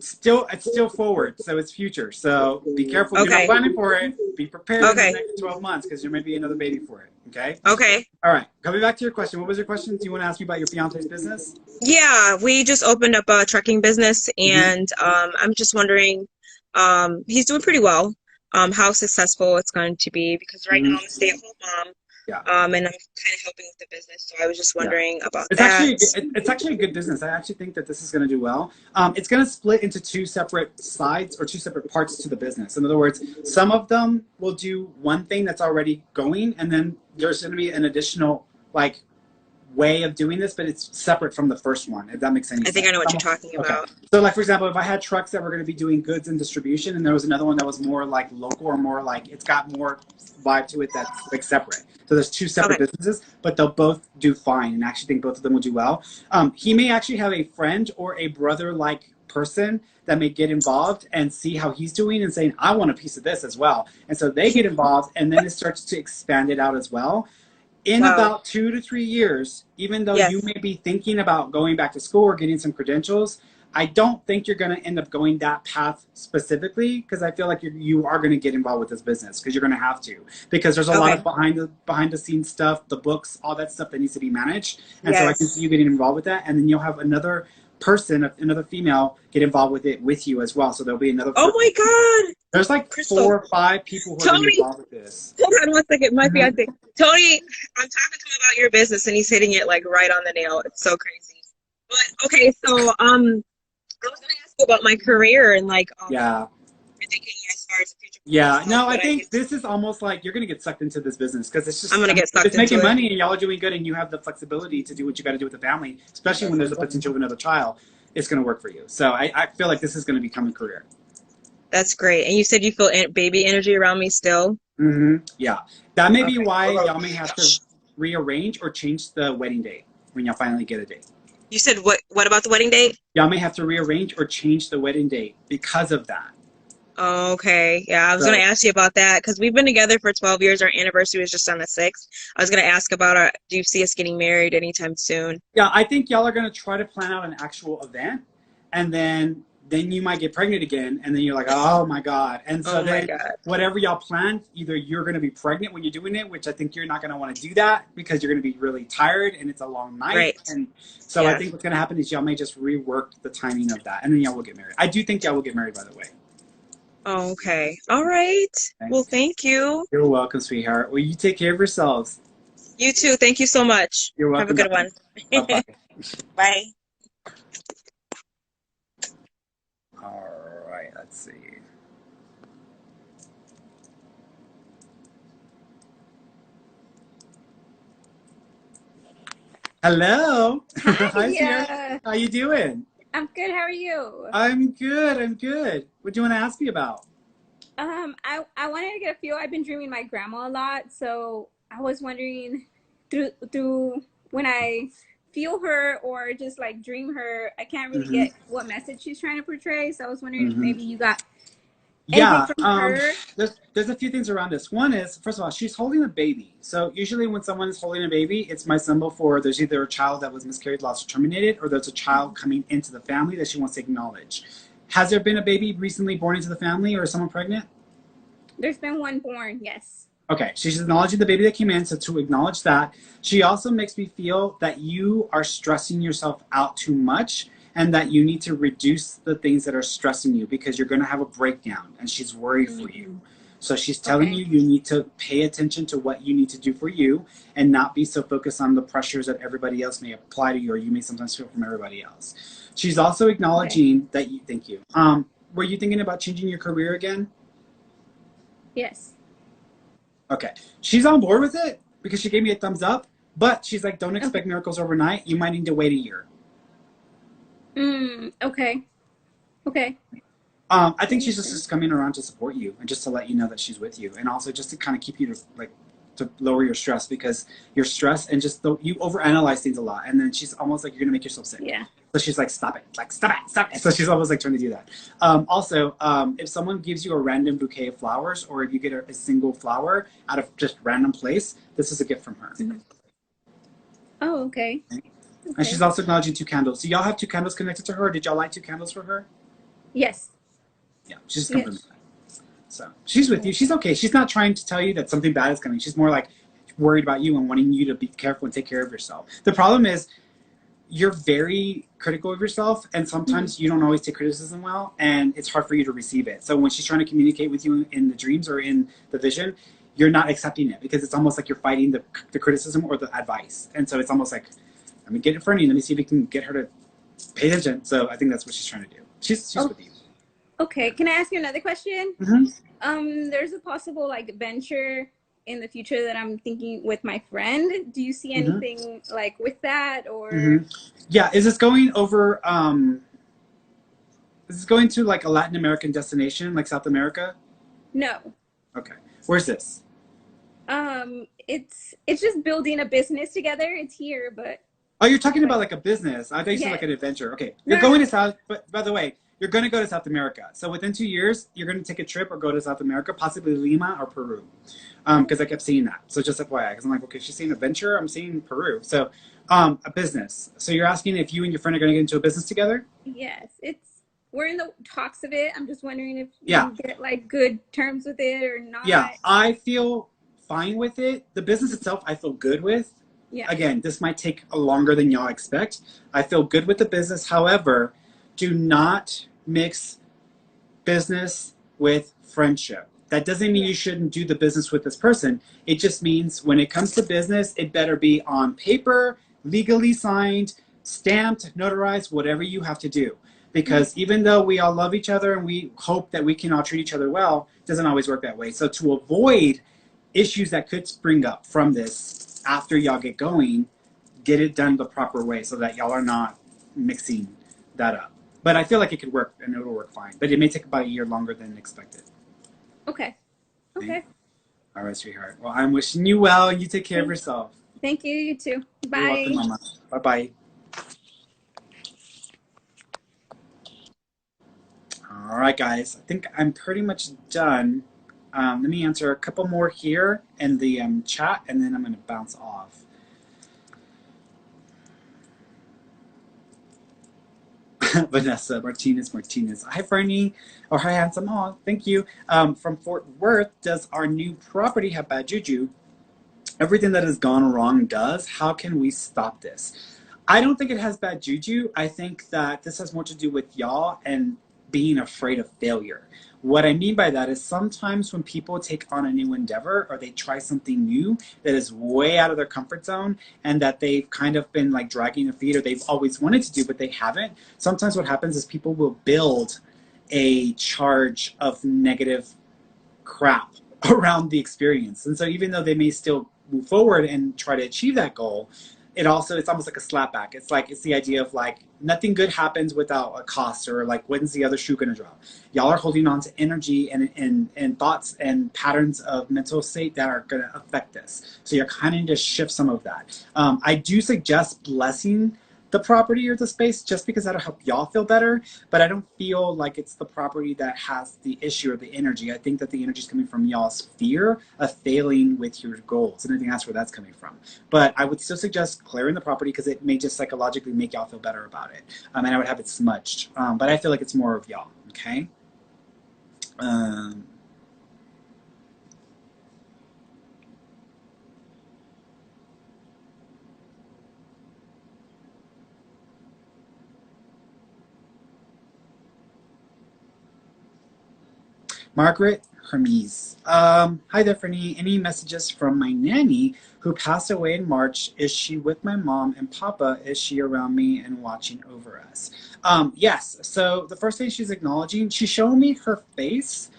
It's still forward, so it's future. So be careful. If you're not Okay. planning for it, be prepared in Okay. the next 12 months because there may be another baby for it. Okay? Okay. All right. Coming back to your question. What was your question? Do you want to ask me about your fiance's business? Yeah, we just opened up a trucking business, and I'm just wondering, he's doing pretty well. How successful it's going to be, because right now I'm a stay-at-home mom. Yeah. And I'm kind of helping with the business, so I was just wondering about It's that. it's actually a good business. I actually think that this is going to do well. It's going to split into two separate sides or two separate parts to the business. In other words, some of them will do one thing that's already going, and then there's going to be an additional like way of doing this, but it's separate from the first one, if that makes any sense. I think I know what you're talking about. Okay. So like, for example, if I had trucks that were going to be doing goods and distribution, and there was another one that was more like local or more like, it's got more vibe to it that's like separate. So there's two separate businesses, but they'll both do fine, and I actually think both of them will do well. He may actually have a friend or a brother-like person that may get involved and see how he's doing and saying, I want a piece of this as well. And so they get involved, and then it starts to expand it out as well. In about 2 to 3 years, even though you may be thinking about going back to school or getting some credentials, I don't think you're going to end up going that path specifically, because I feel like you are going to get involved with this business because you're going to have to, because there's a lot of behind the scenes stuff, the books, all that stuff that needs to be managed. And so I can see you getting involved with that. And then you'll have another person, another female, get involved with it with you as well. So there'll be another. Oh my God! There's like Crystal. 4 or 5 people who are going to be involved with this. Hold on 1 second. My fiance, Tony, I'm talking to him about your business, and he's hitting it like right on the nail. It's so crazy. But okay, so I was gonna ask you about my career and like thinking as far as the future. Yeah, no, I think this is almost like you're gonna get sucked into this business because it's just I'm gonna get sucked it's into making it. money and y'all are doing good and you have the flexibility to do what you got to do with the family, especially when there's a potential of another child. It's gonna work for you. So I feel like this is gonna become a career. That's great. And you said you feel baby energy around me still? Yeah, that may be why y'all may have to rearrange or change the wedding date when y'all finally get a date. You said what about the wedding date? Y'all may have to rearrange or change the wedding date because of that. Okay. Yeah, I was So, gonna ask you about that because we've been together for 12 years. Our anniversary was just on the 6th. I was gonna ask about do you see us getting married anytime soon? yeah, I think y'all are gonna try to plan out an actual event, and then you might get pregnant again, and then you're like, oh my god, and so Oh my then God. whatever y'all planned, either you're gonna be pregnant when you're doing it, which I think you're not gonna want to do that because you're gonna be really tired and it's a long night, Right. and so I Yeah. think what's gonna happen is y'all may just rework the timing of that, and then y'all will get married. I do think y'all will get married, by the way. Okay. All right. Okay? Well, thank you. You're welcome, sweetheart. Well, you take care of yourselves. You too. Thank you so much. You're Have a welcome. good one. Bye bye. Bye. All right, let's see. Hello. Hi, Sierra. Hi, How you doing? I'm good. How are you? I'm good. I'm good. What do you want to ask me about? I wanted to get a feel. I've been dreaming my grandma a lot, so I was wondering through when I feel her or just like dream her, I can't really Mm-hmm. get what message she's trying to portray. So I was wondering if Mm-hmm. maybe you got anything Yeah. from her. There's a few things around this. One is, first of all, she's holding a baby. So usually when someone is holding a baby, it's my symbol for there's either a child that was miscarried, lost, or terminated, or there's a child coming into the family that she wants to acknowledge. Has there been a baby recently born into the family, or someone pregnant? There's been one born, yes. Okay, she's acknowledging the baby that came in, so to acknowledge that. She also makes me feel that you are stressing yourself out too much and that you need to reduce the things that are stressing you because you're going to have a breakdown and she's worried for you. So she's telling Okay. you need to pay attention to what you need to do for you and not be so focused on the pressures that everybody else may apply to you or you may sometimes feel from everybody else. She's also acknowledging that you, thank you. Were you thinking about changing your career again? Yes. Okay. She's on board with it because she gave me a thumbs up, but she's like, don't expect miracles overnight. You might need to wait a year. Okay. Okay. I think she's just coming around to support you and just to let you know that she's with you, and also just to kind of keep you to lower your stress because your stress and just you overanalyze things a lot, and then she's almost like you're gonna make yourself sick. Yeah. So she's like, stop it, stop it. So she's almost like trying to do that. Also, if someone gives you a random bouquet of flowers, or if you get a single flower out of just random place, this is a gift from her. Mm-hmm. Oh, okay. And she's also acknowledging 2 candles. Do y'all have 2 candles connected to her? Or did y'all light 2 candles for her? Yes. Yeah, she's just confirming that. So she's with you. She's okay. She's not trying to tell you that something bad is coming. She's more like worried about you and wanting you to be careful and take care of yourself. The problem is you're very critical of yourself, and sometimes you don't always take criticism well, and it's hard for you to receive it. So when she's trying to communicate with you in the dreams or in the vision, you're not accepting it because it's almost like you're fighting the criticism or the advice. And so it's almost like, let me get it Ferny. Let me see if we can get her to pay attention. So I think that's what she's trying to do. She's with you. Okay. Can I ask you another question? Mm-hmm. There's a possible like venture in the future that I'm thinking with my friend. Do you see anything like with that or? Yeah. Is this going over? Is this going to like a Latin American destination, like South America? No. Okay. Where's this? It's just building a business together. It's here, but. Oh, you're talking about like a business. I thought you said like an adventure. Okay. You're going to South, but by the way, you're going to go to South America. So within 2 years, you're going to take a trip or go to South America, possibly Lima or Peru. Because I kept seeing that. So just FYI, because I'm like, okay, she's seeing adventure, I'm seeing Peru. So a business. So you're asking if you and your friend are going to get into a business together? Yes. We're in the talks of it. I'm just wondering if you get like good terms with it or not. Yeah, I feel fine with it. The business itself, I feel good with. Yeah. Again, this might take longer than y'all expect. I feel good with the business. However, do not mix business with friendship. That doesn't mean you shouldn't do the business with this person. It just means when it comes to business, it better be on paper, legally signed, stamped, notarized, whatever you have to do. Because even though we all love each other and we hope that we can all treat each other well, it doesn't always work that way. So to avoid issues that could spring up from this after y'all get going, get it done the proper way so that y'all are not mixing that up. But I feel like it could work and it'll work fine. But it may take about a year longer than expected. Okay. Okay. All right, sweetheart. Well, I'm wishing you well and you take care of yourself. Thank you. You too. Bye. You're welcome, Mama. Bye-bye. All right, guys. I think I'm pretty much done. Let me answer a couple more here in the chat, and then I'm going to bounce off. Vanessa Martinez. Hi, Ferny. Or hi, handsome. Oh, thank you. From Fort Worth, does our new property have bad juju? Everything that has gone wrong does. How can we stop this? I don't think it has bad juju. I think that this has more to do with y'all and being afraid of failure. What I mean by that is sometimes when people take on a new endeavor or they try something new that is way out of their comfort zone and that they've kind of been like dragging their feet or they've always wanted to do but they haven't, sometimes what happens is people will build a charge of negative crap around the experience. And so even though they may still move forward and try to achieve that goal, it's almost like a slapback. It's the idea of like nothing good happens without a cost, or like when's the other shoe gonna drop? Y'all are holding on to energy and thoughts and patterns of mental state that are gonna affect this. So you're kind of need to shift some of that. I do suggest blessing the property or the space just because that'll help y'all feel better, but I don't feel like it's the property that has the issue or the energy. I think that the energy is coming from y'all's fear of failing with your goals, and I think that's where that's coming from. But I would still suggest clearing the property because it may just psychologically make y'all feel better about it, and I would have it smudged, but I feel like it's more of y'all. Okay. Margaret Hermes. Hi there, Ferny. Any messages from my nanny who passed away in March? Is she with my mom and papa? Is she around me and watching over us? Yes. So the first thing she's acknowledging, she's showing me her face,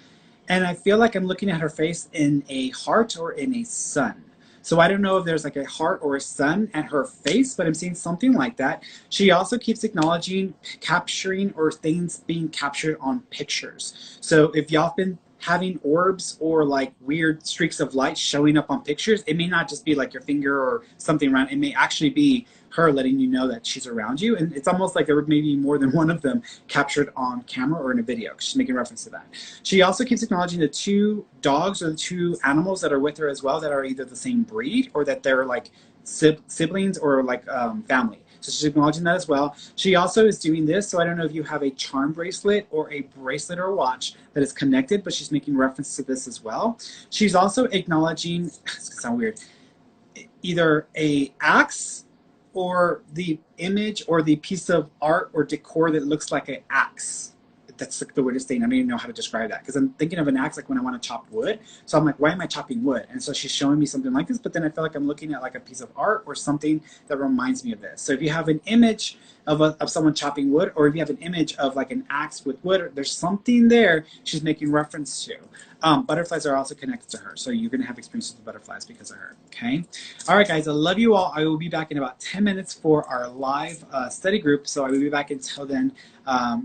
and I feel like I'm looking at her face in a heart or in a sun. So I don't know if there's like a heart or a sun at her face, but I'm seeing something like that. She also keeps acknowledging capturing or things being captured on pictures. So if y'all been having orbs or like weird streaks of light showing up on pictures, it may not just be like your finger or something around. It may actually be her letting you know that she's around you. And it's almost like there may be more than one of them captured on camera or in a video. She's making reference to that. She also keeps acknowledging the two dogs or the two animals that are with her as well that are either the same breed or that they're like siblings or like family. So she's acknowledging that as well. She also is doing this, so I don't know if you have a charm bracelet or a bracelet or a watch that is connected, but she's making reference to this as well. She's also acknowledging, it's gonna sound weird, either a axe or the image or the piece of art or decor that looks like an axe. That's like the weirdest thing. I don't even know how to describe that because I'm thinking of an axe like when I want to chop wood. So I'm like, why am I chopping wood? And so she's showing me something like this, but then I feel like I'm looking at like a piece of art or something that reminds me of this. So if you have an image of someone chopping wood, or if you have an image of like an axe with wood, there's something there she's making reference to. Butterflies are also connected to her, so you're going to have experiences with butterflies because of her. Okay. All right, guys. I love you all. I will be back in about 10 minutes for our live study group. So I will be back until then.